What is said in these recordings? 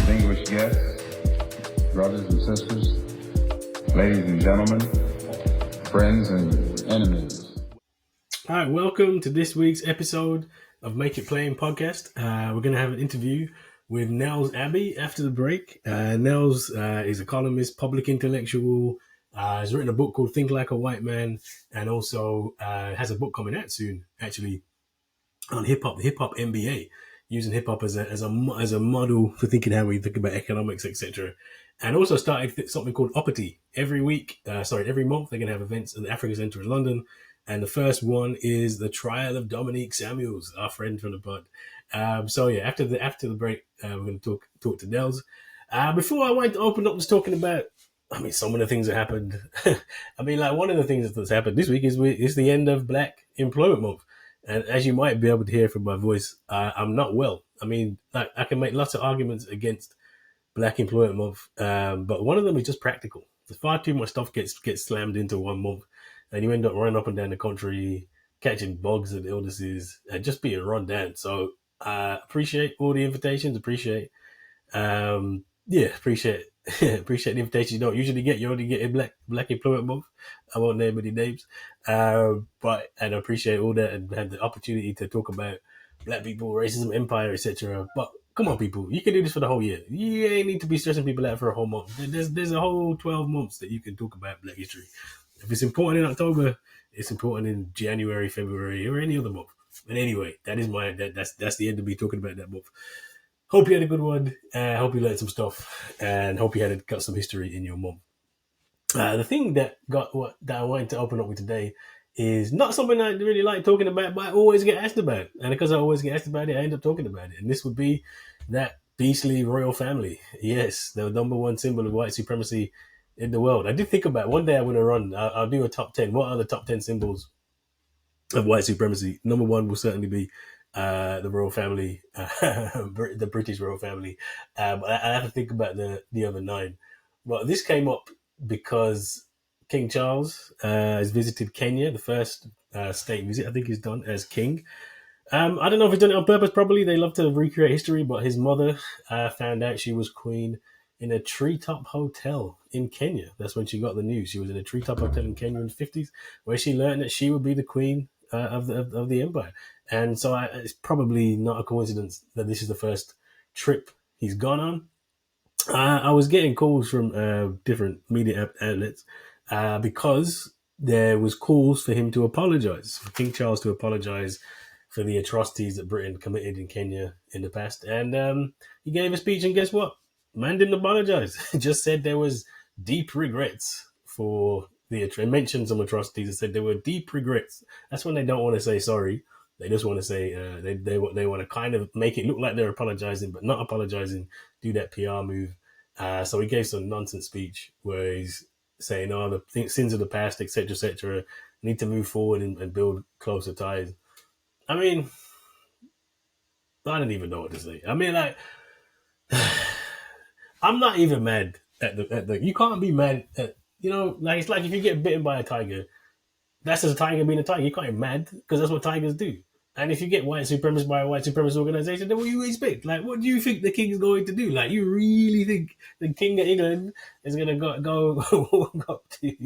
distinguished guests, brothers and sisters, ladies and gentlemen, friends and enemies. All right, welcome to this week's episode of Make It Plain podcast. We're going to have an interview with Nels Abbey after the break. Nels is a columnist, public intellectual, has written a book called Think Like a White Man, and also has a book coming out soon, actually, on hip hop MBA, using hip hop as a model for thinking how we think about economics, etc. And also started something called Uppity. Every month they're going to have events at the Africa Centre in London. And the first one is the Trial of Dominique Samuels, our friend from the pod. After the break, we're going to talk to Nels. Before I went to open up, was talking about, some of the things that happened. One of the things that's happened this week is the end of Black Employment Month. And as you might be able to hear from my voice, I'm not well. I can make lots of arguments against Black Employment Month, but one of them is just practical. There's far too much stuff gets slammed into 1 month, and you end up running up and down the country, catching bugs and illnesses, and just being run down. So appreciate all the invitations. Appreciate the invitations you don't usually get. You only get in Black Employment Month. I won't name any names, but I appreciate all that and have the opportunity to talk about Black people, racism, empire, etc. But come on, people, you can do this for the whole year. You ain't need to be stressing people out for a whole month. There's a whole 12 months that you can talk about Black history. If it's important in October, it's important in January, February, or any other month. But anyway, that's the end of me talking about that month. Hope you had a good one. Hope you learned some stuff, and hope you got some history in your month. The thing that I wanted to open up with today is not something I really like talking about, but I always get asked about. And because I always get asked about it, I end up talking about it. And this would be that beastly royal family. Yes, the number one symbol of white supremacy in the world. I did think about one day I'm going to run, I'll do a top 10. What are the top 10 symbols of white supremacy? Number one will certainly be the royal family, the British royal family. I have to think about the other 9. But this came up because King Charles has visited Kenya, the first state visit I think he's done as king. I don't know if he's done it on purpose. Probably they love to recreate history, but his mother found out she was queen in a treetop hotel in Kenya. That's when she got the news. She was in a treetop hotel in Kenya in the 50s, where she learned that she would be the queen of the empire. And so it's probably not a coincidence that this is the first trip he's gone on. I was getting calls from different media outlets because there was calls for him to apologize, for King Charles to apologize for the atrocities that Britain committed in Kenya in the past. And he gave a speech, and guess what? Man didn't apologize. Just said there was deep regrets for and mentioned some atrocities and said there were deep regrets. That's when they don't want to say sorry. They just want to say they want to kind of make it look like they're apologizing, but not apologizing. Do that PR move. So he gave some nonsense speech where he's saying, "Oh, the sins of the past, etc., etc. Need to move forward and build closer ties." I don't even know what to say. I'm not even mad at the. You can't be mad at, it's like if you get bitten by a tiger. That's just a tiger being a tiger. You can't be mad because that's what tigers do. And if you get white supremacist by a white supremacist organization, then what do you expect? Like, what do you think the king is going to do? Like, you really think the king of England is going to go walk up to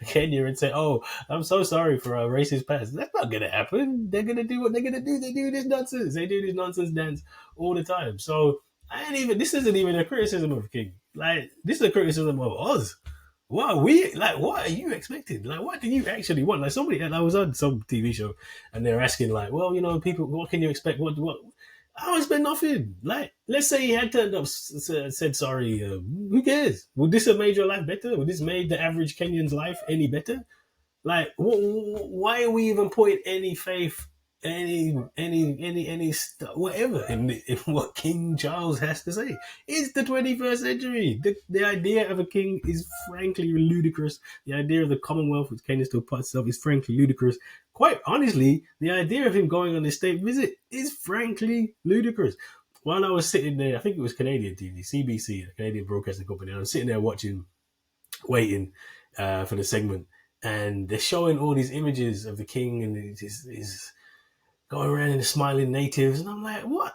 Kenya and say, "Oh, I'm so sorry for our racist past"? That's not going to happen. They're going to do what they're going to do. They do this nonsense. They do this nonsense dance all the time. So this isn't even a criticism of the king. Like, this is a criticism of us. What are you expecting? Like, what do you actually want? Like, I was on some TV show and they're asking, like, well, people, what can you expect? What? I don't expect nothing. Like, let's say he had turned up, said sorry. Who cares? Would this have made your life better? Would this made the average Kenyan's life any better? Like, why are we even putting any faith, whatever in what King Charles has to say? It's the 21st century. The idea of a king is frankly ludicrous. The idea of the Commonwealth, which Kenya still puts itself, is frankly ludicrous. Quite honestly, the idea of him going on a state visit is frankly ludicrous. While I was sitting there, I think it was Canadian TV, CBC, the Canadian Broadcasting Company, I was sitting there waiting for the segment. And they're showing all these images of the king and he's going around and smiling natives. And I'm like, what?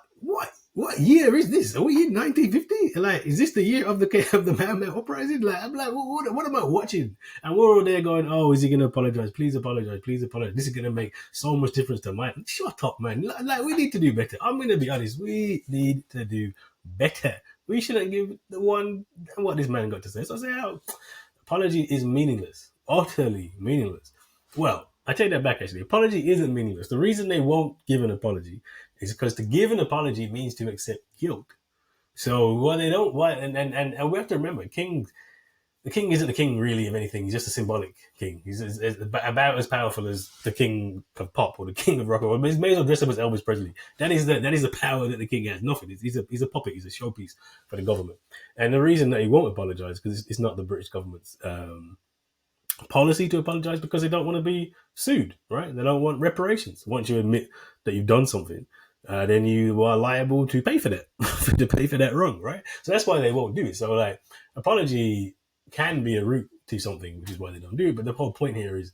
what year is this? Are we in 1950? Like, is this the year of the Mau Mau uprising? Like, I'm like, what am I watching? And we're all there going, oh, is he going to apologize? Please apologize. Please apologize. This is going to make so much difference to my. Shut up, man. Like, we need to do better. I'm going to be honest. We need to do better. We shouldn't give the one what this man got to say. So I say, oh, apology is meaningless, utterly meaningless. Well, I take that back actually. Apology isn't meaningless. The reason they won't give an apology is because to give an apology means to accept guilt. So what they don't want, and we have to remember, the king isn't the king really of anything. He's just a symbolic king. He's about as powerful as the king of pop or the king of rock. Or he may as well dress up as Elvis Presley. That is the power that the king has. Nothing. He's a puppet. He's a showpiece for the government. And the reason that he won't apologize because it's not the British government's policy to apologize because they don't want to be sued, right? They don't want reparations. Once you admit that you've done something, then you are liable to pay for that, to pay for that wrong, right? So that's why they won't do it. So like, apology can be a route to something, which is why they don't do it. But the whole point here is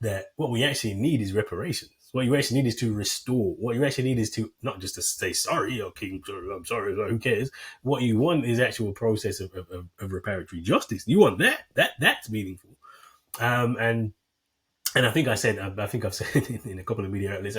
that what we actually need is reparations. What you actually need is to restore. What you actually need is to not just to say sorry, or King, I'm sorry, who cares? What you want is actual process of reparatory justice. You want that's meaningful. And I think I've said in a couple of media outlets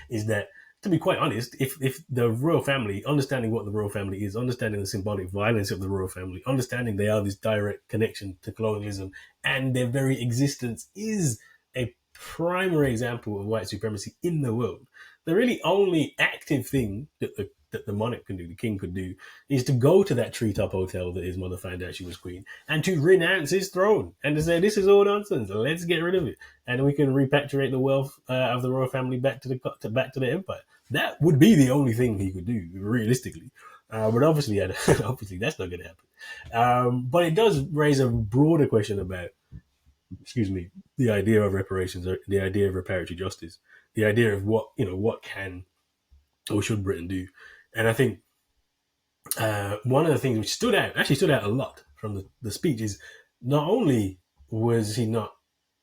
is that, to be quite honest, if the royal family, understanding what the royal family is, understanding the symbolic violence of the royal family, understanding they are this direct connection to colonialism, and their very existence is a primary example of white supremacy in the world, the really only active thing that the monarch can do, the king could do, is to go to that treetop hotel that his mother found out she was queen, and to renounce his throne, and to say, this is all nonsense, let's get rid of it, and we can repatriate the wealth of the royal family back to the empire. That would be the only thing he could do, realistically. But obviously, obviously that's not going to happen. But it does raise a broader question about, the idea of reparations, or the idea of reparatory justice, the idea of what can or should Britain do. And I think one of the things which stood out a lot from the speech is, not only was he not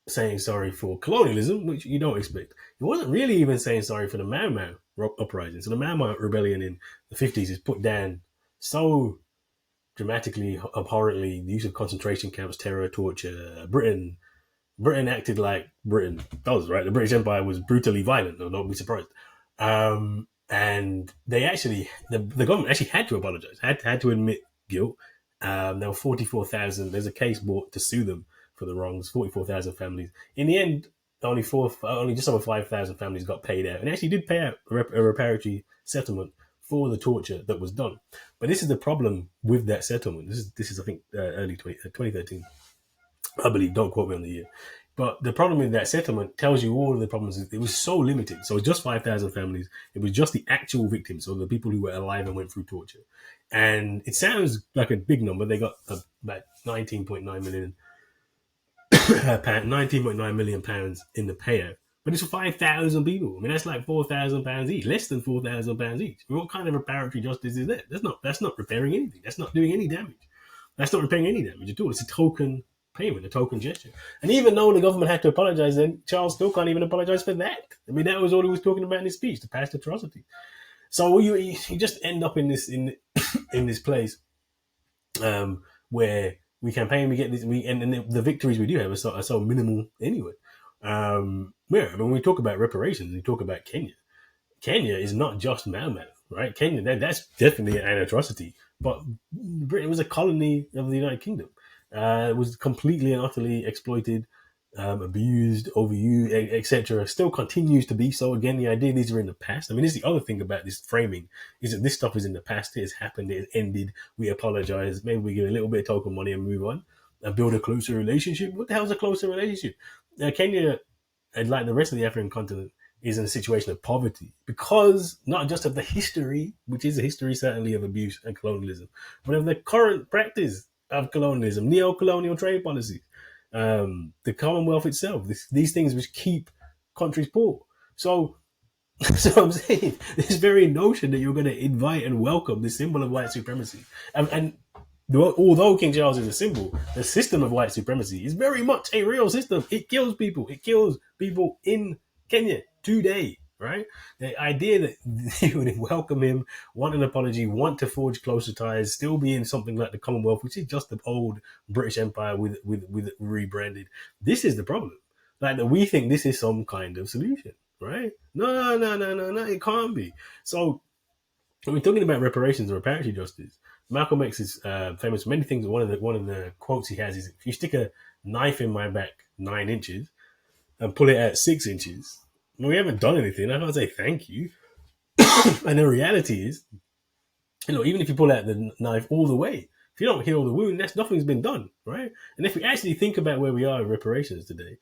saying sorry for colonialism, which you don't expect, he wasn't really even saying sorry for the Mau Mau uprising. So the Mau Mau rebellion in the 50s is put down so dramatically, abhorrently, the use of concentration camps, terror, torture. Britain acted like Britain does, right? The British Empire was brutally violent, don't be surprised. And they actually, the government actually had to apologize, had to admit guilt. There were 44,000, there's a case brought to sue them for the wrongs, 44,000 families. In the end, only just over 5,000 families got paid out, and actually did pay out a reparatory settlement for the torture that was done. But this is the problem with that settlement. This is I think, early 2013. I believe, don't quote me on the year. But the problem with that settlement tells you all of the problems. It was so limited. So it was just 5,000 families. It was just the actual victims, so the people who were alive and went through torture. And it sounds like a big number. They got about 19.9 million pounds in the payout. But it's for 5,000 people. I mean, that's like £4,000 each, less than £4,000 each. What kind of reparatory justice is that? That's not repairing anything. That's not doing any damage. That's not repairing any damage at all. It's a token payment, a token gesture. And even though the government had to apologize, then Charles still can't even apologize for that. I mean, that was all he was talking about in his speech, the past atrocity. So you just end up in this place where we campaign, we get this, and the victories we do have are so minimal anyway. When we talk about reparations, we talk about Kenya. Kenya is not just Mau Mau, right? Kenya, that's definitely an atrocity. But Britain was a colony of the United Kingdom. It was completely and utterly exploited, abused, overused, etc. Still continues to be so. Again, the idea these are in the past. I mean, this is the other thing about this framing, is that this stuff is in the past. It has happened. It has ended. We apologize. Maybe we give a little bit of token money and move on and build a closer relationship. What the hell is a closer relationship? Kenya, like the rest of the African continent, is in a situation of poverty because not just of the history, which is a history certainly of abuse and colonialism, but of the current practice of colonialism, neo-colonial trade policies, the Commonwealth itself, these things which keep countries poor. So I'm saying, this very notion that you're going to invite and welcome this symbol of white supremacy, and although King Charles is a symbol, the system of white supremacy is very much a real system. It kills people. It kills people in Kenya today. right? The idea that you would welcome him, want an apology, want to forge closer ties, still be in something like the Commonwealth, which is just the old British Empire with rebranded. This is the problem. Like that we think this is some kind of solution, right? No, no, no, no, no, it can't be. So when we're talking about reparations or reparatory justice, Malcolm X is famous for many things. One of the quotes he has is, "If you stick a knife in my back 9 inches and pull it at 6 inches, well, we haven't done anything. I can't say thank you." And the reality is, even if you pull out the knife all the way, if you don't heal the wound, that's nothing's been done, right? And if we actually think about where we are in reparations today,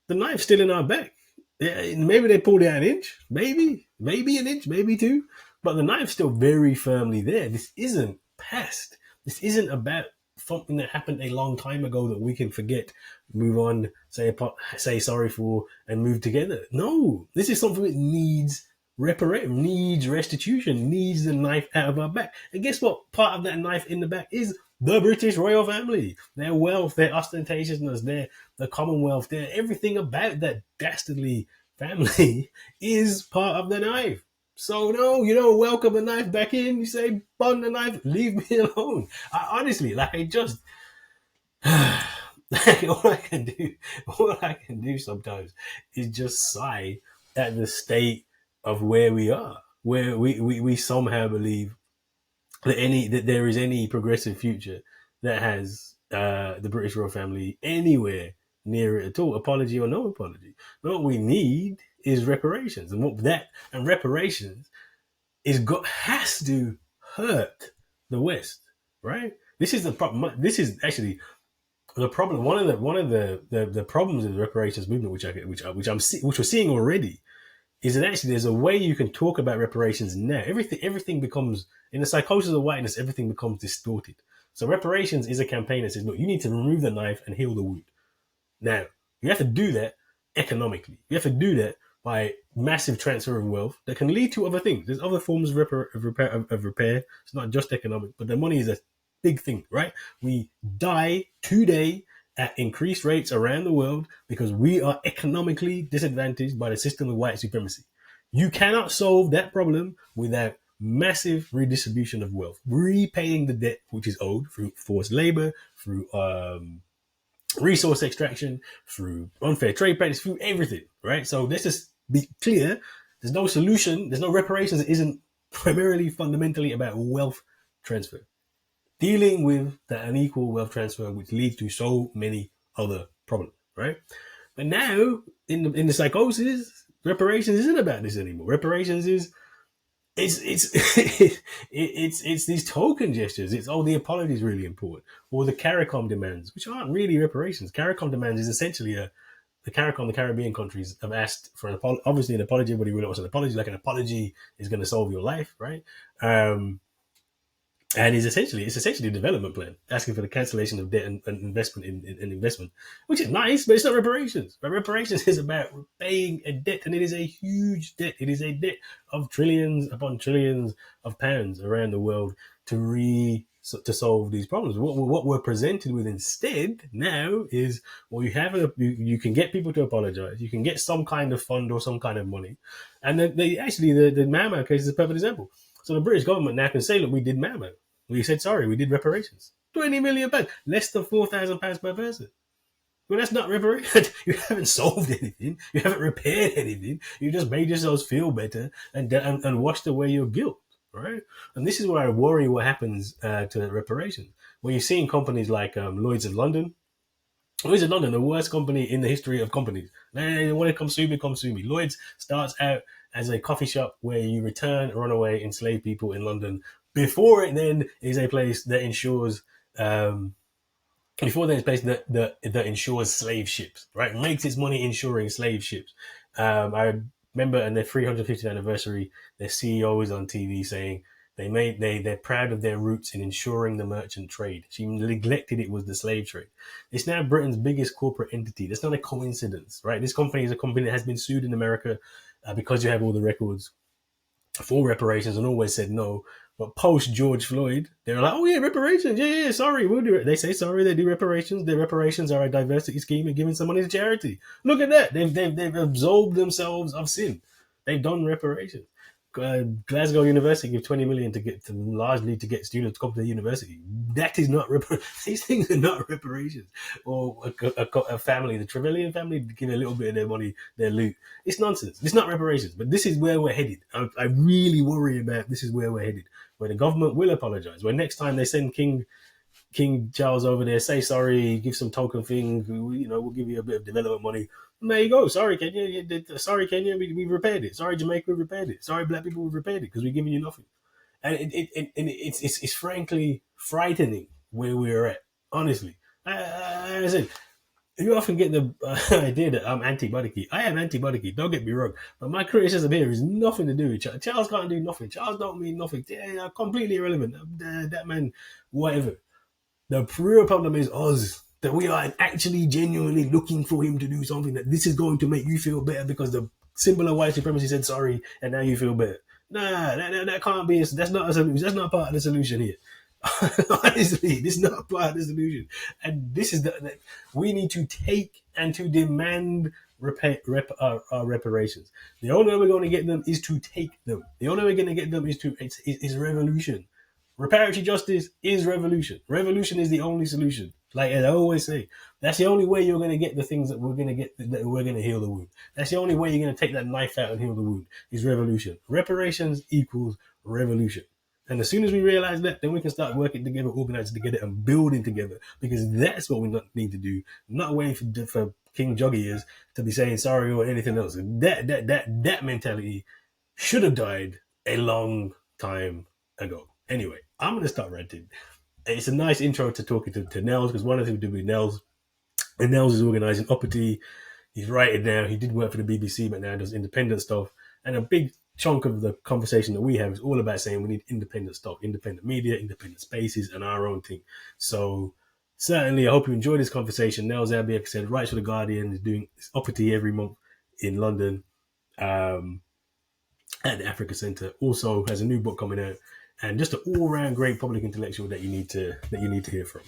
the knife's still in our back. Yeah, maybe they pulled it out an inch, maybe an inch, maybe two, but the knife's still very firmly there. This isn't past. This isn't about something that happened a long time ago that we can forget, move on, say sorry for, and move together. No, this is something that needs restitution, needs the knife out of our back. And guess what? Part of that knife in the back is the British royal family, their wealth, their ostentatiousness, the Commonwealth, their everything about that dastardly family is part of the knife. So no, you don't welcome a knife back in. You say, "Bun the knife, leave me alone." Honestly, all I can do sometimes is just sigh at the state of where we are, where we somehow believe that there is any progressive future that has the British royal family anywhere near it at all, apology or no apology. But what we need is reparations, and reparations has to hurt the West, right? This is the problem. This is actually the problem. One of the problems of the reparations movement, which we're seeing already, is that actually there's a way you can talk about reparations now. Everything becomes, in the psychosis of whiteness, everything becomes distorted. So reparations is a campaign that says, look, you need to remove the knife and heal the wound. Now, you have to do that economically. You have to do that by massive transfer of wealth that can lead to other things. There's other forms of repair. It's not just economic, but the money is a big thing, right? We die today at increased rates around the world because we are economically disadvantaged by the system of white supremacy. You cannot solve that problem without massive redistribution of wealth, repaying the debt which is owed through forced labor, through resource extraction, through unfair trade practice, through everything, right? So let's just be clear. There's no solution. There's no reparations that isn't primarily fundamentally about wealth transfer. Dealing with that unequal wealth transfer, which leads to so many other problems, right? But now, in the psychosis, reparations isn't about this anymore. Reparations is it's these token gestures. It's the apology is really important, or the CARICOM demands, which aren't really reparations. CARICOM demands is essentially the CARICOM, the Caribbean countries have asked for obviously an apology. Everybody really wants an apology. Like an apology is going to solve your life, right? And it's essentially a development plan, asking for the cancellation of debt and investment in investment, which is nice, but it's not reparations. But reparations is about repaying a debt, and it is a huge debt. It is a debt of trillions upon trillions of pounds around the world to solve these problems. What we're presented with instead now is, well, you can get people to apologize, you can get some kind of fund or some kind of money, and then the Mau Mau case is a perfect example. So the British government now can say, look, we did Mau Mau. We said sorry, we did reparations. £20 million, less than £4,000 per person. Well, that's not reparations. You haven't solved anything. You haven't repaired anything. You just made yourselves feel better and washed away your guilt, right? And this is where I worry what happens to reparations. When you're seeing companies like Lloyd's of London, the worst company in the history of companies. They want to come sue me. Lloyd's starts out as a coffee shop where you return runaway enslaved people in London. Before it then is a place that insures that insures slave ships, right? Makes its money insuring slave ships. I remember in their 350th anniversary, their CEO was on TV saying they're proud of their roots in ensuring the merchant trade. She neglected it was the slave trade. It's now Britain's biggest corporate entity. That's not a coincidence, right? This company is a company that has been sued in America because you have all the records for reparations and always said no. But post George Floyd, they're like, oh yeah, reparations. Yeah, sorry, we'll do it. They say sorry, they do reparations. Their reparations are a diversity scheme and giving some money to charity. Look at that. They've absolved themselves of sin. They've done reparations. Glasgow University give 20 million to get largely to get students to come to the university. That is not these things are not reparations. Or a family, the Trevelyan family, give a little bit of their money, their loot. It's nonsense. It's not reparations. But this is where we're headed. I really worry about this is where we're headed. Where the government will apologize. Where next time they send King Charles over there, say sorry, give some token thing, we'll give you a bit of development money. And there you go. Sorry, Kenya. We repaired it. Sorry, Jamaica, we repaired it. Sorry, black people, we repaired it because we're giving you nothing. And it's frankly frightening where we're at. Honestly, I said, you often get the idea that I'm anti-monarchy. I am anti-monarchy. Don't get me wrong, but my criticism here is nothing to do with Charles. Charles can't do nothing. Charles don't mean nothing. Yeah, completely irrelevant. That man, whatever. The real problem is us, that we are actually genuinely looking for him to do something, that this is going to make you feel better because the symbol of white supremacy said sorry and now you feel better. Nah, that can't be, that's not a solution. That's not part of the solution here. Honestly, this is not part of the solution. And this is we need to take and to demand reparations. The only way we're going to get them is to take them. The only way we're going to get them is revolution. Reparatory justice is revolution. Revolution is the only solution. Like I always say, that's the only way you're going to get the things that we're going to get, that we're going to heal the wound. That's the only way you're going to take that knife out and heal the wound, is revolution. Reparations equals revolution. And as soon as we realize that, then we can start working together, organizing together, and building together, because that's what we need to do. Not waiting for King Joggy ears to be saying sorry or anything else. That mentality should have died a long time ago. Anyway, I'm going to start ranting. It's a nice intro to talking to Nels, because one of the things we do with Nels, and Nels is organizing Uppity. He's writing now. He did work for the BBC, but now does independent stuff. And a big chunk of the conversation that we have is all about saying we need independent stuff, independent media, independent spaces, and our own thing. So certainly, I hope you enjoy this conversation. Nels Abbey, like I said, writes for The Guardian, is doing Uppity every month in London at the Africa Centre. Also has a new book coming out, and just an all-round great public intellectual that you need to hear from.